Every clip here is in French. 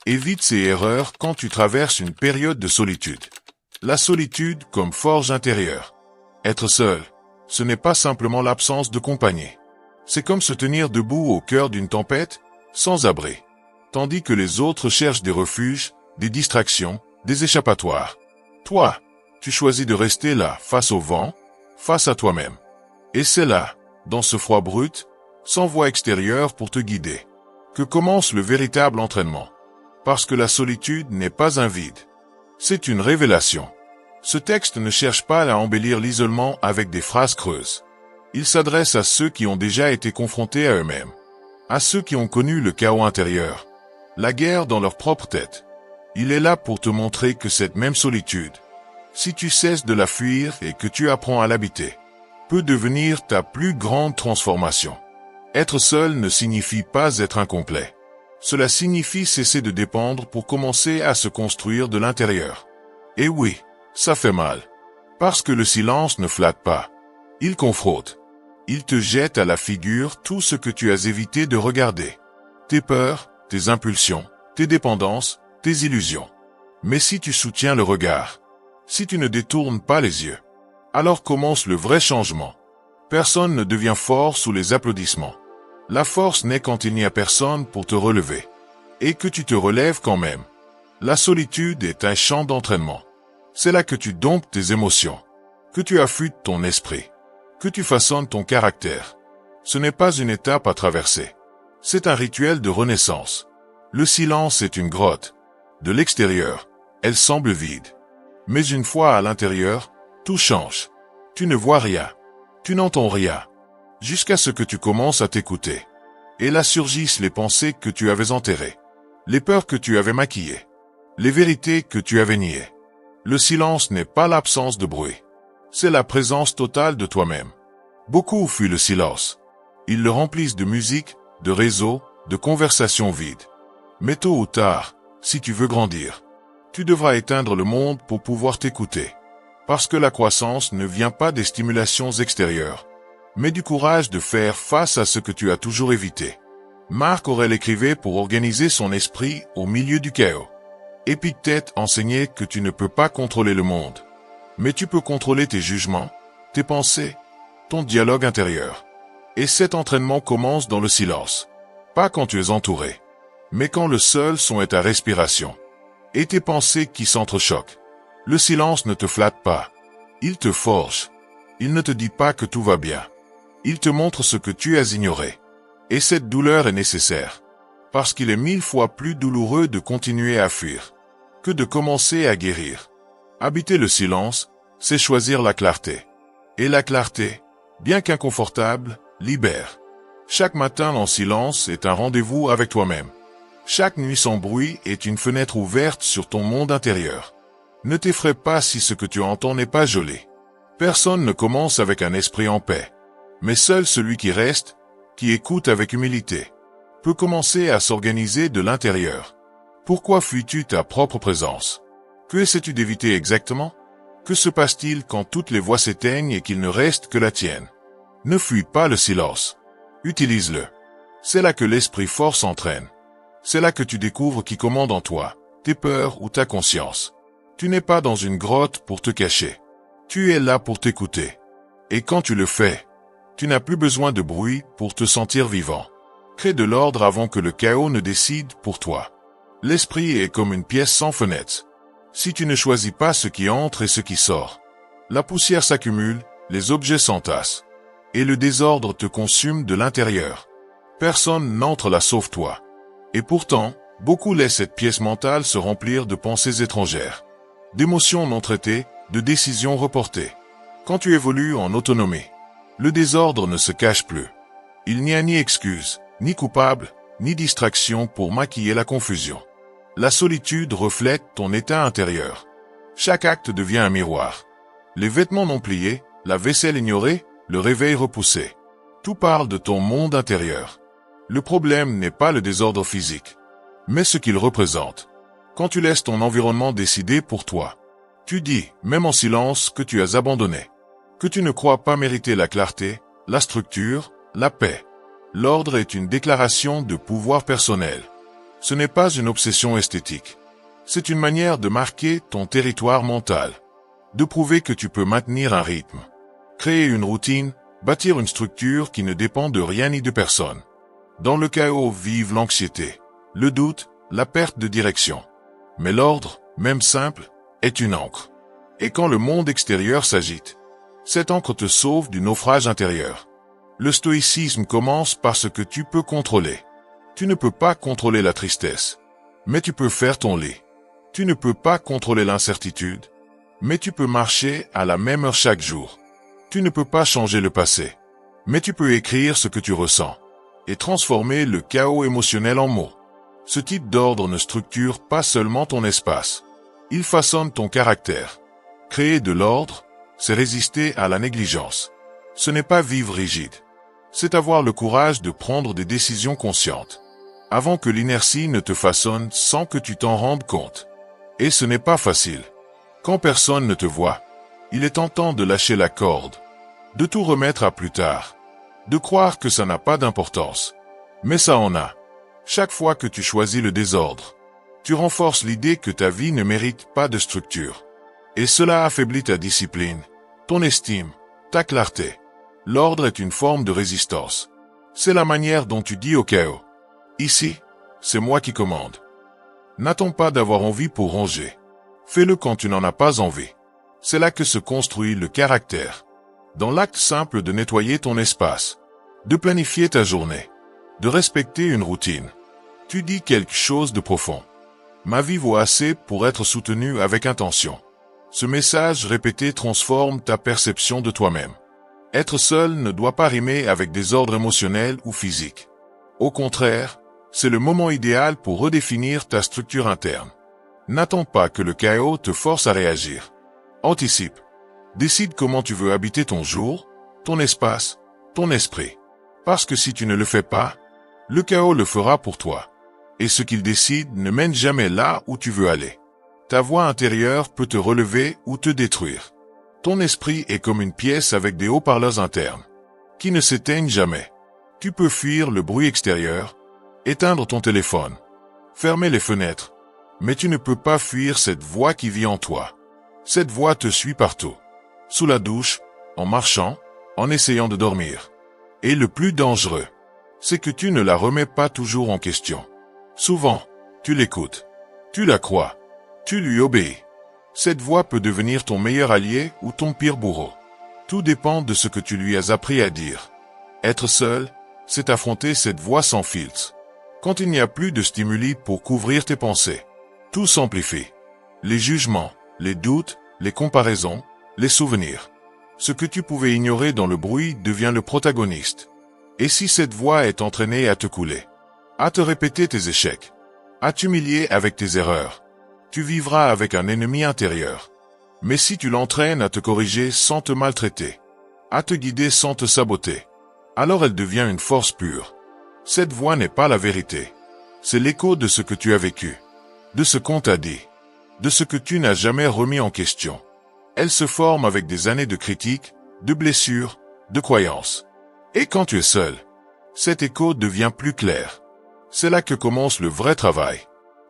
Évite ces erreurs quand tu traverses une période de solitude. La solitude comme forge intérieure. Être seul, ce n'est pas simplement l'absence de compagnie. C'est comme se tenir debout au cœur d'une tempête, sans abri. Tandis que les autres cherchent des refuges, des distractions, des échappatoires. Toi, tu choisis de rester là, face au vent, face à toi-même. Et c'est là, dans ce froid brut, sans voie extérieure pour te guider, que commence le véritable entraînement. Parce que la solitude n'est pas un vide. C'est une révélation. Ce texte ne cherche pas à embellir l'isolement avec des phrases creuses. Il s'adresse à ceux qui ont déjà été confrontés à eux-mêmes. À ceux qui ont connu le chaos intérieur. La guerre dans leur propre tête. Il est là pour te montrer que cette même solitude, si tu cesses de la fuir et que tu apprends à l'habiter, peut devenir ta plus grande transformation. Être seul ne signifie pas être incomplet. Cela signifie cesser de dépendre pour commencer à se construire de l'intérieur. Et oui, ça fait mal. Parce que le silence ne flatte pas. Il confronte. Il te jette à la figure tout ce que tu as évité de regarder. Tes peurs, tes impulsions, tes dépendances, tes illusions. Mais si tu soutiens le regard, si tu ne détournes pas les yeux, alors commence le vrai changement. Personne ne devient fort sous les applaudissements. La force naît quand il n'y a personne pour te relever. Et que tu te relèves quand même. La solitude est un champ d'entraînement. C'est là que tu domptes tes émotions, que tu affûtes ton esprit, que tu façonnes ton caractère. Ce n'est pas une étape à traverser. C'est un rituel de renaissance. Le silence est une grotte. De l'extérieur, elle semble vide. Mais une fois à l'intérieur, tout change. Tu ne vois rien. Tu n'entends rien. Jusqu'à ce que tu commences à t'écouter. Et là surgissent les pensées que tu avais enterrées. Les peurs que tu avais maquillées. Les vérités que tu avais niées. Le silence n'est pas l'absence de bruit. C'est la présence totale de toi-même. Beaucoup fuient le silence. Ils le remplissent de musique, de réseaux, de conversations vides. Mais tôt ou tard, si tu veux grandir, tu devras éteindre le monde pour pouvoir t'écouter. Parce que la croissance ne vient pas des stimulations extérieures, mais du courage de faire face à ce que tu as toujours évité. Marc Aurèle écrivait pour organiser son esprit au milieu du chaos. Épictète enseignait que tu ne peux pas contrôler le monde, mais tu peux contrôler tes jugements, tes pensées, ton dialogue intérieur. Et cet entraînement commence dans le silence. Pas quand tu es entouré, mais quand le seul son est ta respiration. Et tes pensées qui s'entrechoquent. Le silence ne te flatte pas. Il te forge. Il ne te dit pas que tout va bien. Il te montre ce que tu as ignoré. Et cette douleur est nécessaire. Parce qu'il est 1000 fois plus douloureux de continuer à fuir que de commencer à guérir. Habiter le silence, c'est choisir la clarté. Et la clarté, bien qu'inconfortable, libère. Chaque matin en silence est un rendez-vous avec toi-même. Chaque nuit sans bruit est une fenêtre ouverte sur ton monde intérieur. Ne t'effraie pas si ce que tu entends n'est pas joli. Personne ne commence avec un esprit en paix. Mais seul celui qui reste, qui écoute avec humilité, peut commencer à s'organiser de l'intérieur. Pourquoi fuis-tu ta propre présence? Que essaies-tu d'éviter exactement? Que se passe-t-il quand toutes les voix s'éteignent et qu'il ne reste que la tienne? Ne fuis pas le silence. Utilise-le. C'est là que l'esprit fort s'entraîne. C'est là que tu découvres qui commande en toi, tes peurs ou ta conscience. Tu n'es pas dans une grotte pour te cacher. Tu es là pour t'écouter. Et quand tu le fais, tu n'as plus besoin de bruit pour te sentir vivant. Crée de l'ordre avant que le chaos ne décide pour toi. L'esprit est comme une pièce sans fenêtre. Si tu ne choisis pas ce qui entre et ce qui sort, la poussière s'accumule, les objets s'entassent. Et le désordre te consume de l'intérieur. Personne n'entre là sauf toi. Et pourtant, beaucoup laissent cette pièce mentale se remplir de pensées étrangères, d'émotions non traitées, de décisions reportées. Quand tu évolues en autonomie, le désordre ne se cache plus. Il n'y a ni excuse, ni coupable, ni distraction pour maquiller la confusion. La solitude reflète ton état intérieur. Chaque acte devient un miroir. Les vêtements non pliés, la vaisselle ignorée, le réveil repoussé. Tout parle de ton monde intérieur. Le problème n'est pas le désordre physique, mais ce qu'il représente. Quand tu laisses ton environnement décider pour toi, tu dis, même en silence, que tu as abandonné, que tu ne crois pas mériter la clarté, la structure, la paix. L'ordre est une déclaration de pouvoir personnel. Ce n'est pas une obsession esthétique. C'est une manière de marquer ton territoire mental, de prouver que tu peux maintenir un rythme, créer une routine, bâtir une structure qui ne dépend de rien ni de personne. Dans le chaos vive l'anxiété, le doute, la perte de direction. Mais l'ordre, même simple, est une ancre. Et quand le monde extérieur s'agite, cette ancre te sauve du naufrage intérieur. Le stoïcisme commence par ce que tu peux contrôler. Tu ne peux pas contrôler la tristesse, mais tu peux faire ton lit. Tu ne peux pas contrôler l'incertitude, mais tu peux marcher à la même heure chaque jour. Tu ne peux pas changer le passé, mais tu peux écrire ce que tu ressens et transformer le chaos émotionnel en mots. Ce type d'ordre ne structure pas seulement ton espace, il façonne ton caractère. Créer de l'ordre, c'est résister à la négligence. Ce n'est pas vivre rigide, c'est avoir le courage de prendre des décisions conscientes, avant que l'inertie ne te façonne sans que tu t'en rendes compte. Et ce n'est pas facile. Quand personne ne te voit, il est tentant de lâcher la corde, de tout remettre à plus tard, de croire que ça n'a pas d'importance. Mais ça en a. Chaque fois que tu choisis le désordre, tu renforces l'idée que ta vie ne mérite pas de structure. Et cela affaiblit ta discipline, ton estime, ta clarté. L'ordre est une forme de résistance. C'est la manière dont tu dis au chaos: ici, c'est moi qui commande. N'attends pas d'avoir envie pour ranger. Fais-le quand tu n'en as pas envie. C'est là que se construit le caractère. Dans l'acte simple de nettoyer ton espace, de planifier ta journée, de respecter une routine, tu dis quelque chose de profond. Ma vie vaut assez pour être soutenue avec intention. Ce message répété transforme ta perception de toi-même. Être seul ne doit pas rimer avec désordre émotionnel ou physique. Au contraire, c'est le moment idéal pour redéfinir ta structure interne. N'attends pas que le chaos te force à réagir. Anticipe. Décide comment tu veux habiter ton jour, ton espace, ton esprit. Parce que si tu ne le fais pas, le chaos le fera pour toi. Et ce qu'il décide ne mène jamais là où tu veux aller. Ta voix intérieure peut te relever ou te détruire. Ton esprit est comme une pièce avec des haut-parleurs internes, qui ne s'éteignent jamais. Tu peux fuir le bruit extérieur, éteindre ton téléphone, fermer les fenêtres, mais tu ne peux pas fuir cette voix qui vit en toi. Cette voix te suit partout. Sous la douche, en marchant, en essayant de dormir. Et le plus dangereux, c'est que tu ne la remets pas toujours en question. Souvent, tu l'écoutes, tu la crois, tu lui obéis. Cette voix peut devenir ton meilleur allié ou ton pire bourreau. Tout dépend de ce que tu lui as appris à dire. Être seul, c'est affronter cette voix sans filtre. Quand il n'y a plus de stimuli pour couvrir tes pensées, tout s'amplifie. Les jugements, les doutes, les comparaisons, les souvenirs. Ce que tu pouvais ignorer dans le bruit devient le protagoniste. Et si cette voix est entraînée à te couler, à te répéter tes échecs, à t'humilier avec tes erreurs, tu vivras avec un ennemi intérieur. Mais si tu l'entraînes à te corriger sans te maltraiter, à te guider sans te saboter, alors elle devient une force pure. Cette voix n'est pas la vérité. C'est l'écho de ce que tu as vécu, de ce qu'on t'a dit, de ce que tu n'as jamais remis en question. Elle se forme avec des années de critiques, de blessures, de croyances. Et quand tu es seul, cet écho devient plus clair. C'est là que commence le vrai travail.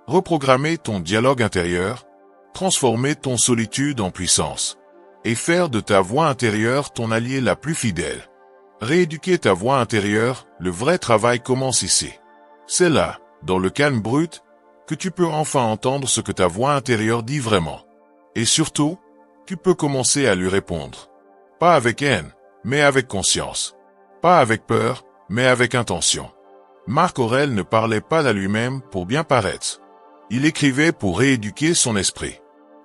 Reprogrammer ton dialogue intérieur, transformer ton solitude en puissance, et faire de ta voix intérieure ton allié la plus fidèle. Rééduquer ta voix intérieure, le vrai travail commence ici. C'est là, dans le calme brut, que tu peux enfin entendre ce que ta voix intérieure dit vraiment. Et surtout, tu peux commencer à lui répondre. Pas avec haine, mais avec conscience. Pas avec peur, mais avec intention. Marc Aurèle ne parlait pas à lui-même pour bien paraître. Il écrivait pour rééduquer son esprit.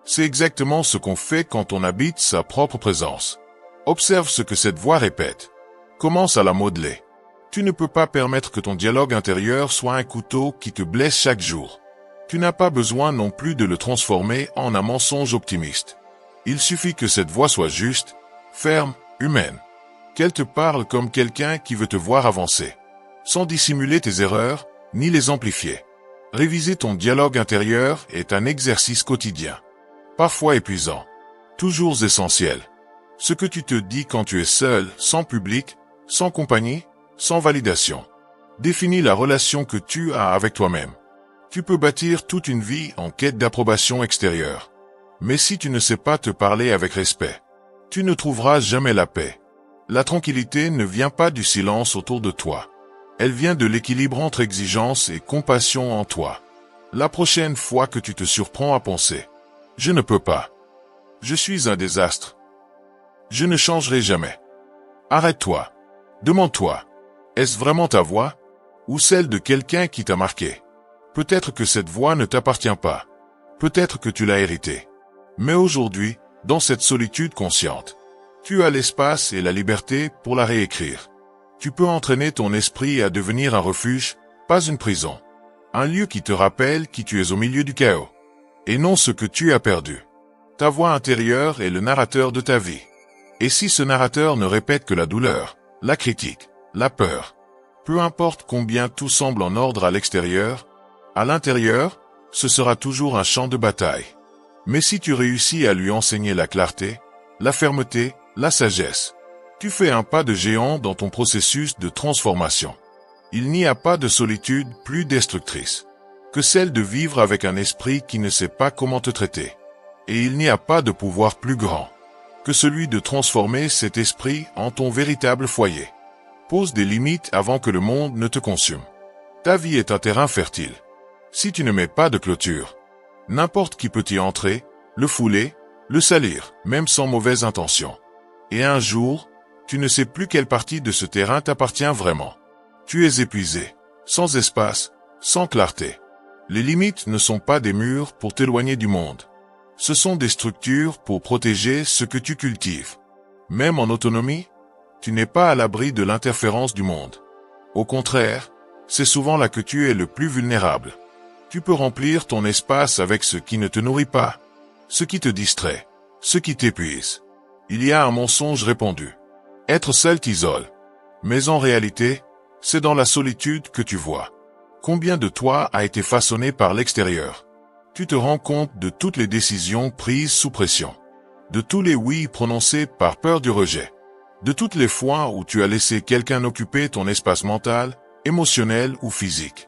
C'est exactement ce qu'on fait quand on habite sa propre présence. Observe ce que cette voix répète. Commence à la modeler. Tu ne peux pas permettre que ton dialogue intérieur soit un couteau qui te blesse chaque jour. Tu n'as pas besoin non plus de le transformer en un mensonge optimiste. Il suffit que cette voix soit juste, ferme, humaine. Qu'elle te parle comme quelqu'un qui veut te voir avancer, sans dissimuler tes erreurs, ni les amplifier. Réviser ton dialogue intérieur est un exercice quotidien. Parfois épuisant, toujours essentiel. Ce que tu te dis quand tu es seul, sans public, sans compagnie, sans validation. Définis la relation que tu as avec toi-même. Tu peux bâtir toute une vie en quête d'approbation extérieure. Mais si tu ne sais pas te parler avec respect, tu ne trouveras jamais la paix. La tranquillité ne vient pas du silence autour de toi. Elle vient de l'équilibre entre exigence et compassion en toi. La prochaine fois que tu te surprends à penser « Je ne peux pas. Je suis un désastre. Je ne changerai jamais ». Arrête-toi. Demande-toi, est-ce vraiment ta voix ou celle de quelqu'un qui t'a marqué? Peut-être que cette voix ne t'appartient pas. Peut-être que tu l'as héritée. Mais aujourd'hui, dans cette solitude consciente, tu as l'espace et la liberté pour la réécrire. Tu peux entraîner ton esprit à devenir un refuge, pas une prison. Un lieu qui te rappelle qui tu es au milieu du chaos. Et non ce que tu as perdu. Ta voix intérieure est le narrateur de ta vie. Et si ce narrateur ne répète que la douleur, la critique, la peur, peu importe combien tout semble en ordre à l'extérieur, à l'intérieur, ce sera toujours un champ de bataille. Mais si tu réussis à lui enseigner la clarté, la fermeté, la sagesse, tu fais un pas de géant dans ton processus de transformation. Il n'y a pas de solitude plus destructrice que celle de vivre avec un esprit qui ne sait pas comment te traiter. Et il n'y a pas de pouvoir plus grand que celui de transformer cet esprit en ton véritable foyer. Pose des limites avant que le monde ne te consume. Ta vie est un terrain fertile. Si tu ne mets pas de clôture, n'importe qui peut y entrer, le fouler, le salir, même sans mauvaise intention. Et un jour, tu ne sais plus quelle partie de ce terrain t'appartient vraiment. Tu es épuisé, sans espace, sans clarté. Les limites ne sont pas des murs pour t'éloigner du monde. Ce sont des structures pour protéger ce que tu cultives. Même en autonomie, tu n'es pas à l'abri de l'interférence du monde. Au contraire, c'est souvent là que tu es le plus vulnérable. Tu peux remplir ton espace avec ce qui ne te nourrit pas, ce qui te distrait, ce qui t'épuise. Il y a un mensonge répandu. Être seul t'isole. Mais en réalité, c'est dans la solitude que tu vois combien de toi a été façonné par l'extérieur. Tu te rends compte de toutes les décisions prises sous pression, de tous les oui prononcés par peur du rejet, de toutes les fois où tu as laissé quelqu'un occuper ton espace mental, émotionnel ou physique,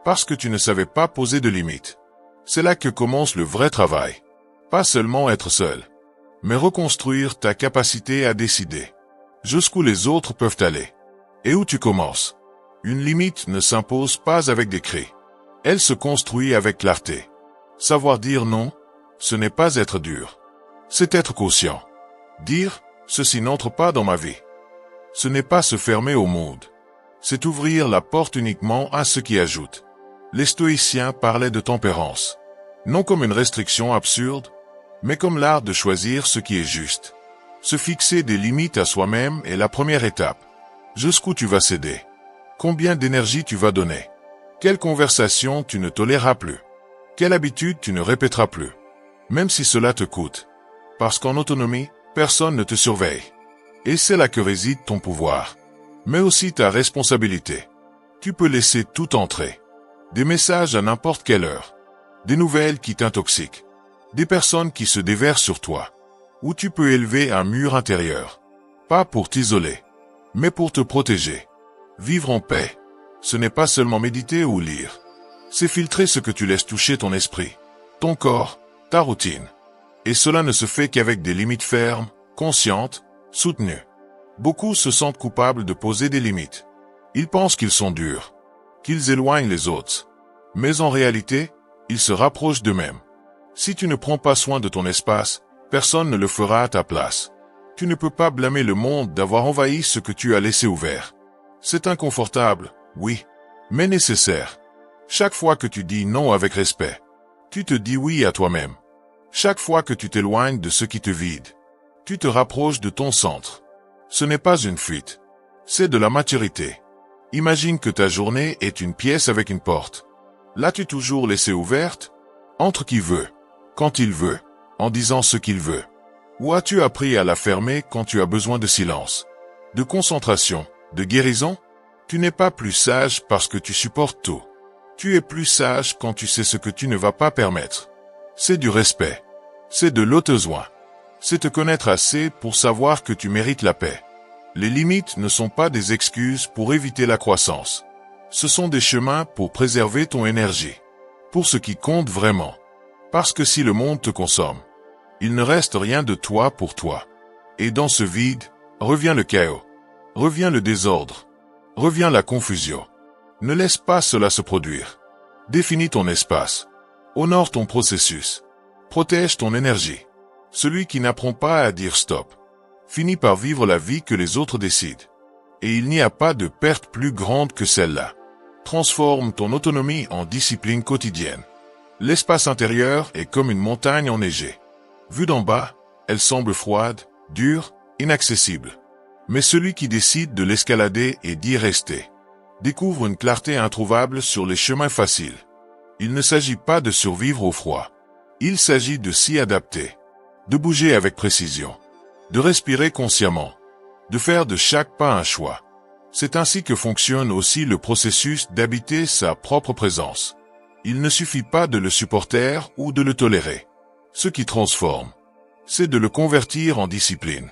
parce que tu ne savais pas poser de limites. C'est là que commence le vrai travail. Pas seulement être seul, mais reconstruire ta capacité à décider jusqu'où les autres peuvent aller et où tu commences. Une limite ne s'impose pas avec des cris. Elle se construit avec clarté. Savoir dire non, ce n'est pas être dur. C'est être conscient. Dire, ceci n'entre pas dans ma vie. Ce n'est pas se fermer au monde. C'est ouvrir la porte uniquement à ce qui ajoute. Les stoïciens parlaient de tempérance. Non comme une restriction absurde, mais comme l'art de choisir ce qui est juste. Se fixer des limites à soi-même est la première étape. Jusqu'où tu vas céder? Combien d'énergie tu vas donner? Quelle conversation tu ne toléreras plus? Quelle habitude tu ne répéteras plus? Même si cela te coûte. Parce qu'en autonomie, personne ne te surveille. Et c'est là que réside ton pouvoir. Mais aussi ta responsabilité. Tu peux laisser tout entrer. Des messages à n'importe quelle heure. Des nouvelles qui t'intoxiquent. Des personnes qui se déversent sur toi. Ou tu peux élever un mur intérieur. Pas pour t'isoler, mais pour te protéger. Vivre en paix, ce n'est pas seulement méditer ou lire. C'est filtrer ce que tu laisses toucher ton esprit, ton corps, ta routine. Et cela ne se fait qu'avec des limites fermes, conscientes, soutenues. Beaucoup se sentent coupables de poser des limites. Ils pensent qu'ils sont durs, qu'ils éloignent les autres. Mais en réalité, ils se rapprochent d'eux-mêmes. Si tu ne prends pas soin de ton espace, personne ne le fera à ta place. Tu ne peux pas blâmer le monde d'avoir envahi ce que tu as laissé ouvert. C'est inconfortable, oui, mais nécessaire. Chaque fois que tu dis non avec respect, tu te dis oui à toi-même. Chaque fois que tu t'éloignes de ce qui te vide, tu te rapproches de ton centre. Ce n'est pas une fuite, c'est de la maturité. Imagine que ta journée est une pièce avec une porte. L'as-tu toujours laissée ouverte? Entre qui veut, quand il veut, en disant ce qu'il veut. Ou as-tu appris à la fermer quand tu as besoin de silence, de concentration, de guérison? Tu n'es pas plus sage parce que tu supportes tout. Tu es plus sage quand tu sais ce que tu ne vas pas permettre. C'est du respect. C'est de l'auto-soin. C'est te connaître assez pour savoir que tu mérites la paix. Les limites ne sont pas des excuses pour éviter la croissance. Ce sont des chemins pour préserver ton énergie, pour ce qui compte vraiment. Parce que si le monde te consomme, il ne reste rien de toi pour toi. Et dans ce vide, revient le chaos, revient le désordre, revient la confusion. Ne laisse pas cela se produire. Définis ton espace. Honore ton processus. Protège ton énergie. Celui qui n'apprend pas à dire stop finit par vivre la vie que les autres décident. Et il n'y a pas de perte plus grande que celle-là. Transforme ton autonomie en discipline quotidienne. L'espace intérieur est comme une montagne enneigée. Vue d'en bas, elle semble froide, dure, inaccessible. Mais celui qui décide de l'escalader et d'y rester découvre une clarté introuvable sur les chemins faciles. Il ne s'agit pas de survivre au froid. Il s'agit de s'y adapter, de bouger avec précision, de respirer consciemment, de faire de chaque pas un choix. C'est ainsi que fonctionne aussi le processus d'habiter sa propre présence. Il ne suffit pas de le supporter ou de le tolérer. Ce qui transforme, c'est de le convertir en discipline.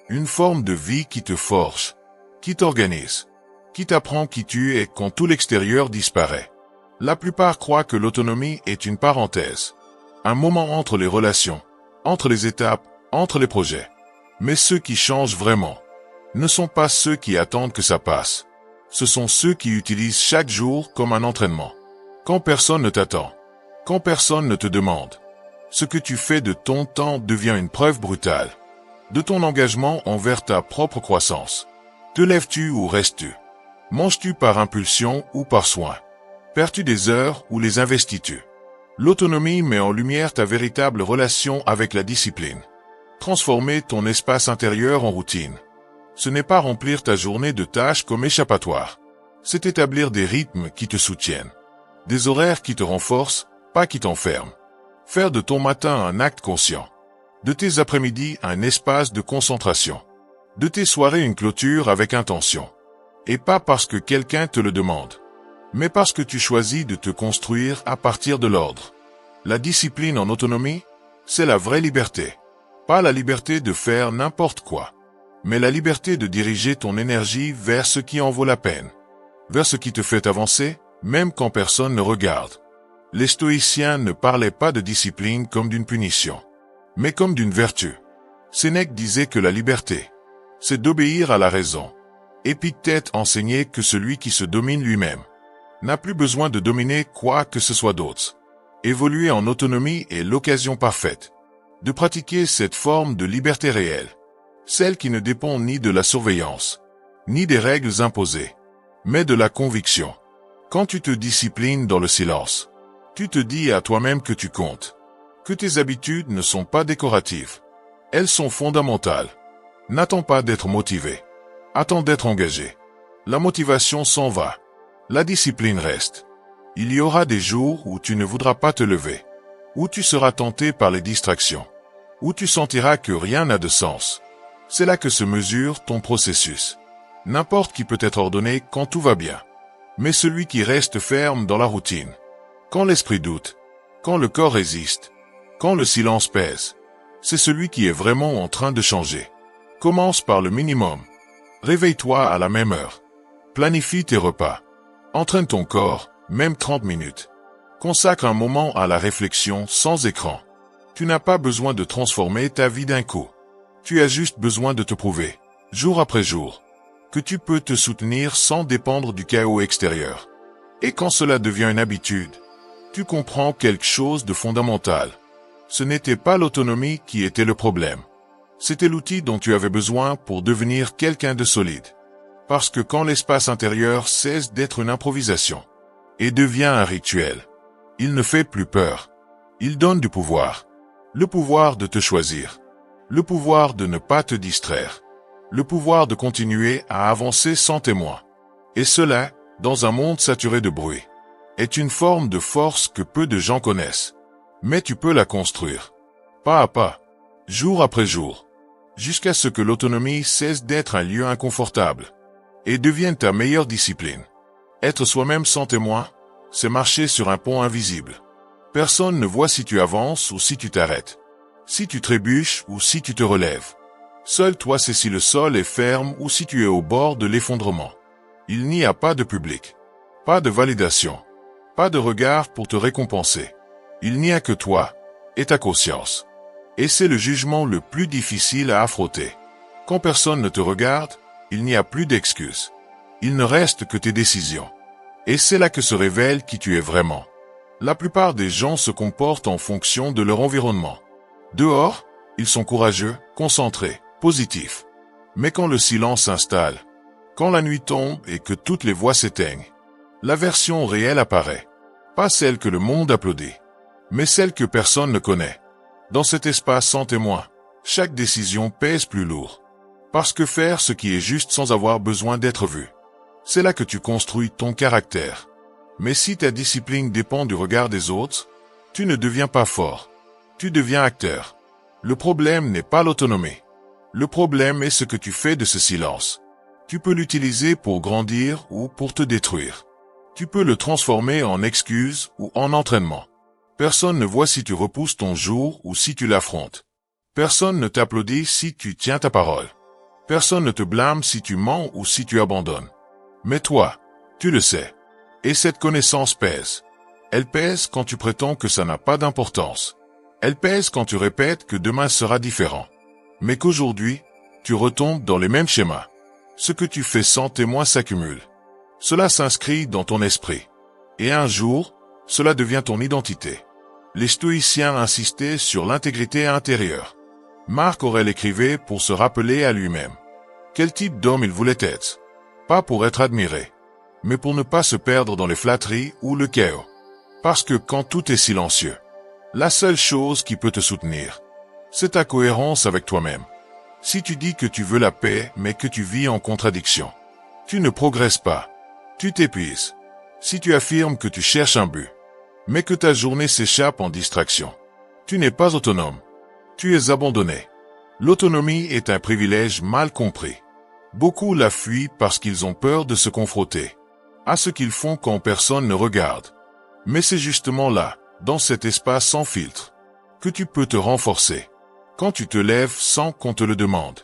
Une forme de vie qui te forge, qui t'organise, qui t'apprend qui tu es quand tout l'extérieur disparaît. La plupart croient que l'autonomie est une parenthèse, un moment entre les relations, entre les étapes, entre les projets. Mais ceux qui changent vraiment ne sont pas ceux qui attendent que ça passe. Ce sont ceux qui utilisent chaque jour comme un entraînement. Quand personne ne t'attend, quand personne ne te demande, ce que tu fais de ton temps devient une preuve brutale de ton engagement envers ta propre croissance. Te lèves-tu ou restes-tu? Manges-tu par impulsion ou par soin? Perds-tu des heures ou les investis-tu? L'autonomie met en lumière ta véritable relation avec la discipline. Transformer ton espace intérieur en routine. Ce n'est pas remplir ta journée de tâches comme échappatoire. C'est établir des rythmes qui te soutiennent. Des horaires qui te renforcent, pas qui t'enferment. Faire de ton matin un acte conscient. De tes après-midi un espace de concentration. De tes soirées une clôture avec intention. Et pas parce que quelqu'un te le demande, mais parce que tu choisis de te construire à partir de l'ordre. La discipline en autonomie, c'est la vraie liberté. Pas la liberté de faire n'importe quoi, mais la liberté de diriger ton énergie vers ce qui en vaut la peine, vers ce qui te fait avancer, même quand personne ne regarde. Les stoïciens ne parlaient pas de discipline comme d'une punition, mais comme d'une vertu. Sénèque disait que la liberté, c'est d'obéir à la raison. Épictète enseignait que celui qui se domine lui-même n'a plus besoin de dominer quoi que ce soit d'autre. Évoluer en autonomie est l'occasion parfaite de pratiquer cette forme de liberté réelle, celle qui ne dépend ni de la surveillance, ni des règles imposées, mais de la conviction. Quand tu te disciplines dans le silence, tu te dis à toi-même que tu comptes, que tes habitudes ne sont pas décoratives, elles sont fondamentales. N'attends pas d'être motivé, attends d'être engagé. La motivation s'en va, la discipline reste. Il y aura des jours où tu ne voudras pas te lever, où tu seras tenté par les distractions, où tu sentiras que rien n'a de sens. C'est là que se mesure ton processus. N'importe qui peut être ordonné quand tout va bien, mais celui qui reste ferme dans la routine, quand l'esprit doute, quand le corps résiste, quand le silence pèse, c'est celui qui est vraiment en train de changer. Commence par le minimum. Réveille-toi à la même heure. Planifie tes repas. Entraîne ton corps, même 30 minutes. Consacre un moment à la réflexion sans écran. Tu n'as pas besoin de transformer ta vie d'un coup. Tu as juste besoin de te prouver, jour après jour, que tu peux te soutenir sans dépendre du chaos extérieur. Et quand cela devient une habitude, tu comprends quelque chose de fondamental. Ce n'était pas l'autonomie qui était le problème. C'était l'outil dont tu avais besoin pour devenir quelqu'un de solide. Parce que quand l'espace intérieur cesse d'être une improvisation et devient un rituel, il ne fait plus peur. Il donne du pouvoir. Le pouvoir de te choisir. Le pouvoir de ne pas te distraire. Le pouvoir de continuer à avancer sans témoin. Et cela, dans un monde saturé de bruit, est une forme de force que peu de gens connaissent. Mais tu peux la construire, pas à pas, jour après jour, jusqu'à ce que l'autonomie cesse d'être un lieu inconfortable et devienne ta meilleure discipline. Être soi-même sans témoin, c'est marcher sur un pont invisible. Personne ne voit si tu avances ou si tu t'arrêtes, si tu trébuches ou si tu te relèves. Seul toi sais si le sol est ferme ou si tu es au bord de l'effondrement. Il n'y a pas de public, pas de validation, Pas de regard pour te récompenser. Il n'y a que toi et ta conscience. Et c'est le jugement le plus difficile à affronter. Quand personne ne te regarde, il n'y a plus d'excuses. Il ne reste que tes décisions. Et c'est là que se révèle qui tu es vraiment. La plupart des gens se comportent en fonction de leur environnement. Dehors, ils sont courageux, concentrés, positifs. Mais quand le silence s'installe, quand la nuit tombe et que toutes les voix s'éteignent, la version réelle apparaît. Pas celle que le monde applaudit, mais celle que personne ne connaît. Dans cet espace sans témoin, chaque décision pèse plus lourd. Parce que faire ce qui est juste sans avoir besoin d'être vu, c'est là que tu construis ton caractère. Mais si ta discipline dépend du regard des autres, tu ne deviens pas fort. Tu deviens acteur. Le problème n'est pas l'autonomie. Le problème est ce que tu fais de ce silence. Tu peux l'utiliser pour grandir ou pour te détruire. Tu peux le transformer en excuse ou en entraînement. Personne ne voit si tu repousses ton jour ou si tu l'affrontes. Personne ne t'applaudit si tu tiens ta parole. Personne ne te blâme si tu mens ou si tu abandonnes. Mais toi, tu le sais. Et cette connaissance pèse. Elle pèse quand tu prétends que ça n'a pas d'importance. Elle pèse quand tu répètes que demain sera différent. Mais qu'aujourd'hui, tu retombes dans les mêmes schémas. Ce que tu fais sans témoin s'accumule. Cela s'inscrit dans ton esprit. Et un jour, cela devient ton identité. Les stoïciens insistaient sur l'intégrité intérieure. Marc Aurèle écrivait pour se rappeler à lui-même. Quel type d'homme il voulait être? Pas pour être admiré, mais pour ne pas se perdre dans les flatteries ou le chaos. Parce que quand tout est silencieux, la seule chose qui peut te soutenir, c'est ta cohérence avec toi-même. Si tu dis que tu veux la paix, mais que tu vis en contradiction, tu ne progresses pas. Tu t'épuises. Si tu affirmes que tu cherches un but, mais que ta journée s'échappe en distraction, tu n'es pas autonome. Tu es abandonné. L'autonomie est un privilège mal compris. Beaucoup la fuient parce qu'ils ont peur de se confronter à ce qu'ils font quand personne ne regarde. Mais c'est justement là, dans cet espace sans filtre, que tu peux te renforcer. Quand tu te lèves sans qu'on te le demande.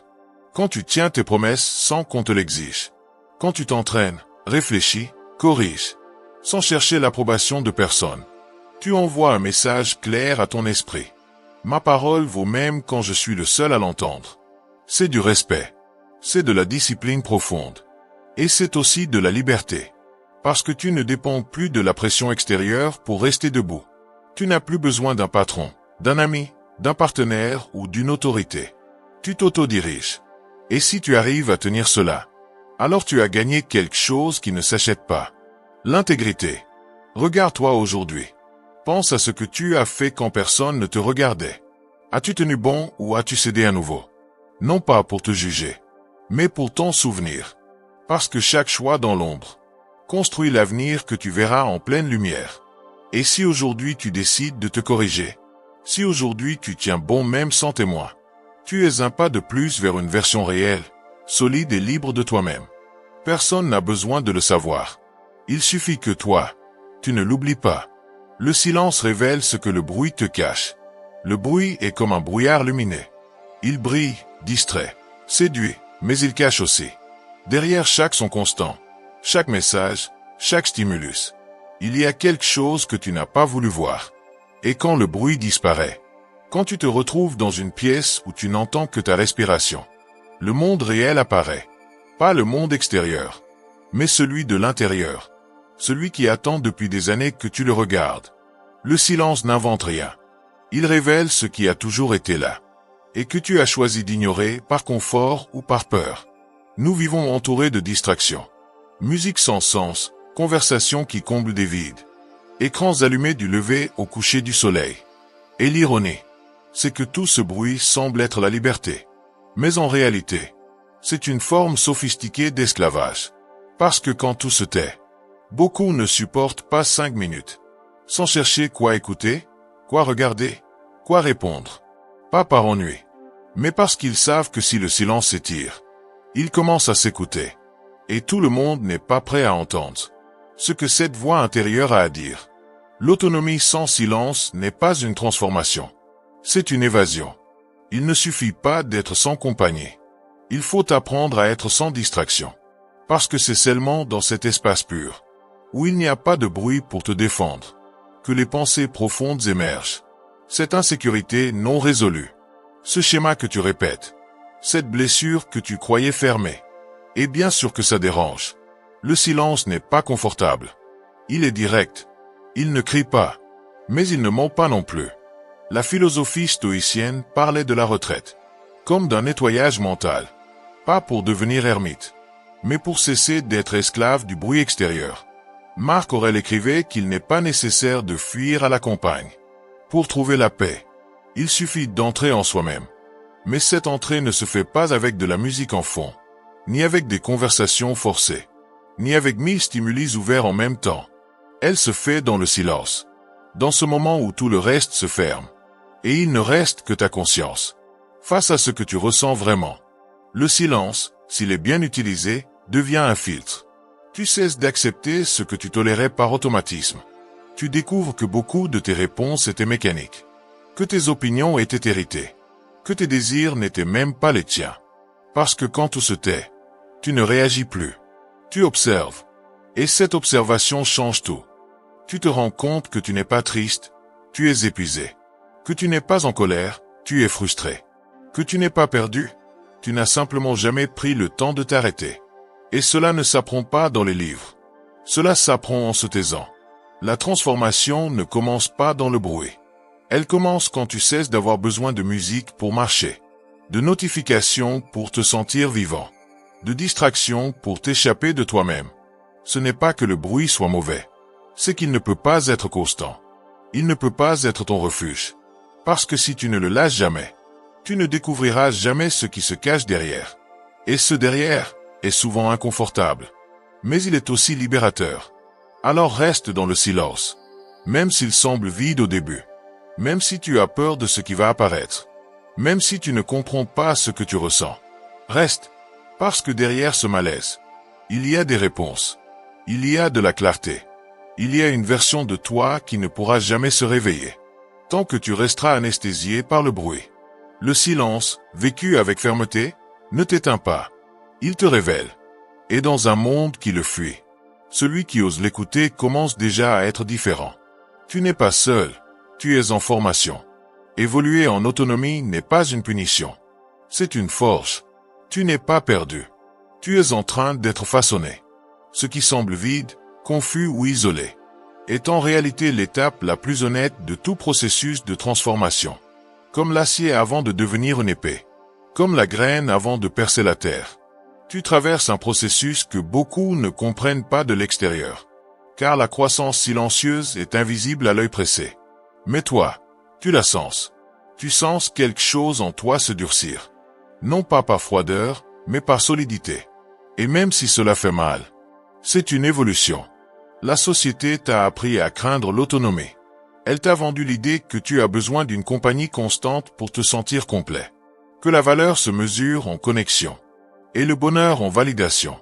Quand tu tiens tes promesses sans qu'on te l'exige. Quand tu t'entraînes, réfléchis, corriges, sans chercher l'approbation de personne. Tu envoies un message clair à ton esprit. Ma parole vaut même quand je suis le seul à l'entendre. C'est du respect. C'est de la discipline profonde. Et c'est aussi de la liberté. Parce que tu ne dépends plus de la pression extérieure pour rester debout. Tu n'as plus besoin d'un patron, d'un ami, d'un partenaire ou d'une autorité. Tu t'autodiriges. Et si tu arrives à tenir cela, alors tu as gagné quelque chose qui ne s'achète pas. L'intégrité. Regarde-toi aujourd'hui. Pense à ce que tu as fait quand personne ne te regardait. As-tu tenu bon ou as-tu cédé à nouveau? Non pas pour te juger, mais pour t'en souvenir. Parce que chaque choix dans l'ombre construit l'avenir que tu verras en pleine lumière. Et si aujourd'hui tu décides de te corriger, si aujourd'hui tu tiens bon même sans témoin, tu es un pas de plus vers une version réelle, solide et libre de toi-même. Personne n'a besoin de le savoir. Il suffit que toi, tu ne l'oublies pas. Le silence révèle ce que le bruit te cache. Le bruit est comme un brouillard lumineux. Il brille, distrait, séduit, mais il cache aussi. Derrière chaque son constant, chaque message, chaque stimulus, il y a quelque chose que tu n'as pas voulu voir. Et quand le bruit disparaît, quand tu te retrouves dans une pièce où tu n'entends que ta respiration, le monde réel apparaît. Pas le monde extérieur, mais celui de l'intérieur. Celui qui attend depuis des années que tu le regardes. Le silence n'invente rien. Il révèle ce qui a toujours été là. Et que tu as choisi d'ignorer par confort ou par peur. Nous vivons entourés de distractions. Musique sans sens, conversations qui comblent des vides. Écrans allumés du lever au coucher du soleil. Et l'ironie, c'est que tout ce bruit semble être la liberté. Mais en réalité, c'est une forme sophistiquée d'esclavage. Parce que quand tout se tait, beaucoup ne supportent pas 5 minutes. Sans chercher quoi écouter, quoi regarder, quoi répondre. Pas par ennui, mais parce qu'ils savent que si le silence s'étire, ils commencent à s'écouter. Et tout le monde n'est pas prêt à entendre ce que cette voix intérieure a à dire. L'autonomie sans silence n'est pas une transformation. C'est une évasion. Il ne suffit pas d'être sans compagnie. Il faut apprendre à être sans distraction. Parce que c'est seulement dans cet espace pur, où il n'y a pas de bruit pour te défendre, que les pensées profondes émergent. Cette insécurité non résolue, ce schéma que tu répètes, cette blessure que tu croyais fermée. Et bien sûr que ça dérange. Le silence n'est pas confortable. Il est direct. Il ne crie pas. Mais il ne ment pas non plus. La philosophie stoïcienne parlait de la retraite, comme d'un nettoyage mental. Pas pour devenir ermite, mais pour cesser d'être esclave du bruit extérieur. Marc Aurèle écrivait qu'il n'est pas nécessaire de fuir à la campagne. Pour trouver la paix, il suffit d'entrer en soi-même. Mais cette entrée ne se fait pas avec de la musique en fond, ni avec des conversations forcées, ni avec 1000 stimuli ouverts en même temps. Elle se fait dans le silence, dans ce moment où tout le reste se ferme. Et il ne reste que ta conscience, face à ce que tu ressens vraiment. Le silence, s'il est bien utilisé, devient un filtre. Tu cesses d'accepter ce que tu tolérais par automatisme. Tu découvres que beaucoup de tes réponses étaient mécaniques, que tes opinions étaient héritées, que tes désirs n'étaient même pas les tiens. Parce que quand tout se tait, tu ne réagis plus. Tu observes. Et cette observation change tout. Tu te rends compte que tu n'es pas triste, tu es épuisé. Que tu n'es pas en colère, tu es frustré. Que tu n'es pas perdu, tu n'as simplement jamais pris le temps de t'arrêter. Et cela ne s'apprend pas dans les livres. Cela s'apprend en se taisant. La transformation ne commence pas dans le bruit. Elle commence quand tu cesses d'avoir besoin de musique pour marcher, de notifications pour te sentir vivant, de distractions pour t'échapper de toi-même. Ce n'est pas que le bruit soit mauvais, c'est qu'il ne peut pas être constant. Il ne peut pas être ton refuge. Parce que si tu ne le lâches jamais, tu ne découvriras jamais ce qui se cache derrière. Et ce derrière est souvent inconfortable. Mais il est aussi libérateur. Alors reste dans le silence, même s'il semble vide au début. Même si tu as peur de ce qui va apparaître. Même si tu ne comprends pas ce que tu ressens. Reste, parce que derrière ce malaise, il y a des réponses. Il y a de la clarté. Il y a une version de toi qui ne pourra jamais se réveiller, tant que tu resteras anesthésié par le bruit. Le silence, vécu avec fermeté, ne t'éteint pas. Il te révèle. Et dans un monde qui le fuit, celui qui ose l'écouter commence déjà à être différent. Tu n'es pas seul, tu es en formation. Évoluer en autonomie n'est pas une punition. C'est une force. Tu n'es pas perdu. Tu es en train d'être façonné. Ce qui semble vide, confus ou isolé, est en réalité l'étape la plus honnête de tout processus de transformation. Comme l'acier avant de devenir une épée. Comme la graine avant de percer la terre. Tu traverses un processus que beaucoup ne comprennent pas de l'extérieur. Car la croissance silencieuse est invisible à l'œil pressé. Mais toi, tu la sens. Tu sens quelque chose en toi se durcir. Non pas par froideur, mais par solidité. Et même si cela fait mal, c'est une évolution. La société t'a appris à craindre l'autonomie. Elle t'a vendu l'idée que tu as besoin d'une compagnie constante pour te sentir complet. Que la valeur se mesure en connexion. Et le bonheur en validation.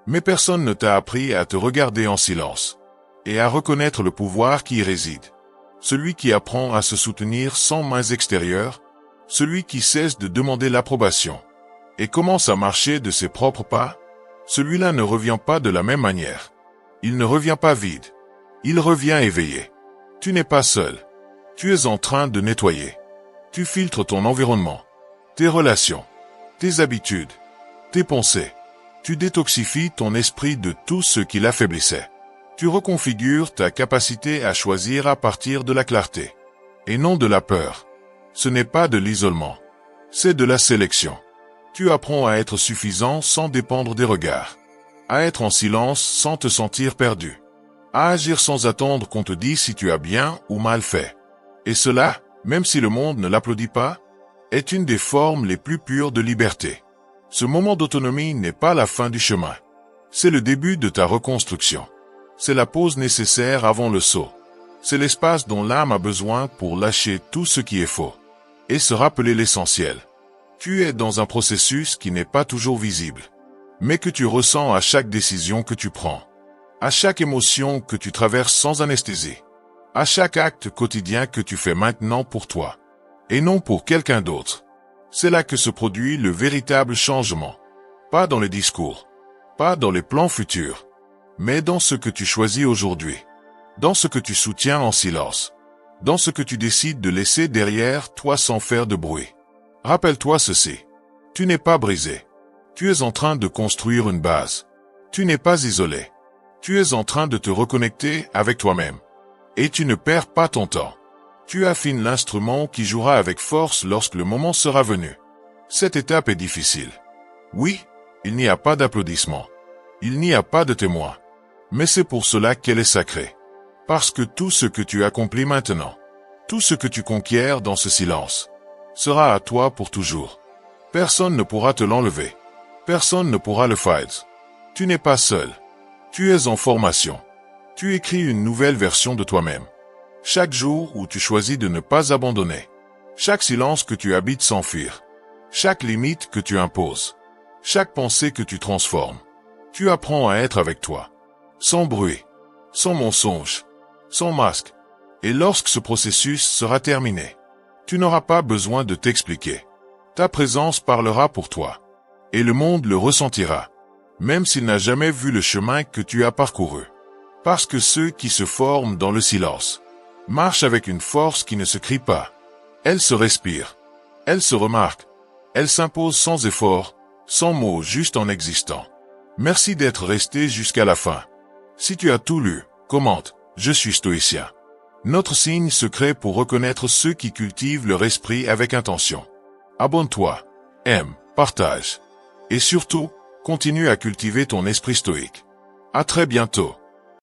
Mais personne ne t'a appris à te regarder en silence. Et à reconnaître le pouvoir qui y réside. Celui qui apprend à se soutenir sans mains extérieures. Celui qui cesse de demander l'approbation. Et commence à marcher de ses propres pas. Celui-là ne revient pas de la même manière. Il ne revient pas vide. Il revient éveillé. Tu n'es pas seul. Tu es en train de nettoyer. Tu filtres ton environnement, tes relations, tes habitudes, tes pensées. Tu détoxifies ton esprit de tout ce qui l'affaiblissait. Tu reconfigures ta capacité à choisir à partir de la clarté, et non de la peur. Ce n'est pas de l'isolement, c'est de la sélection. Tu apprends à être suffisant sans dépendre des regards, à être en silence sans te sentir perdu, à agir sans attendre qu'on te dise si tu as bien ou mal fait. Et cela, même si le monde ne l'applaudit pas, est une des formes les plus pures de liberté. Ce moment d'autonomie n'est pas la fin du chemin. C'est le début de ta reconstruction. C'est la pause nécessaire avant le saut. C'est l'espace dont l'âme a besoin pour lâcher tout ce qui est faux et se rappeler l'essentiel. Tu es dans un processus qui n'est pas toujours visible, mais que tu ressens à chaque décision que tu prends, à chaque émotion que tu traverses sans anesthésie, à chaque acte quotidien que tu fais maintenant pour toi, et non pour quelqu'un d'autre. C'est là que se produit le véritable changement. Pas dans les discours, pas dans les plans futurs, mais dans ce que tu choisis aujourd'hui, dans ce que tu soutiens en silence, dans ce que tu décides de laisser derrière toi sans faire de bruit. Rappelle-toi ceci. Tu n'es pas brisé. Tu es en train de construire une base. Tu n'es pas isolé. Tu es en train de te reconnecter avec toi-même. Et tu ne perds pas ton temps. Tu affines l'instrument qui jouera avec force lorsque le moment sera venu. Cette étape est difficile. Oui, il n'y a pas d'applaudissements. Il n'y a pas de témoins. Mais c'est pour cela qu'elle est sacrée. Parce que tout ce que tu accomplis maintenant, tout ce que tu conquiers dans ce silence, sera à toi pour toujours. Personne ne pourra te l'enlever. Personne ne pourra le faire. Tu n'es pas seul. Tu es en formation. Tu écris une nouvelle version de toi-même. Chaque jour où tu choisis de ne pas abandonner, chaque silence que tu habites sans fuir, chaque limite que tu imposes, chaque pensée que tu transformes, tu apprends à être avec toi, sans bruit, sans mensonge, sans masque. Et lorsque ce processus sera terminé, tu n'auras pas besoin de t'expliquer. Ta présence parlera pour toi. Et le monde le ressentira, même s'il n'a jamais vu le chemin que tu as parcouru. Parce que ceux qui se forment dans le silence marchent avec une force qui ne se crie pas. Elle se respire. Elle se remarque. Elle s'impose sans effort, sans mots, juste en existant. Merci d'être resté jusqu'à la fin. Si tu as tout lu, commente, je suis stoïcien. Notre signe secret pour reconnaître ceux qui cultivent leur esprit avec intention. Abonne-toi, aime, partage. Et surtout, continue à cultiver ton esprit stoïque. À très bientôt.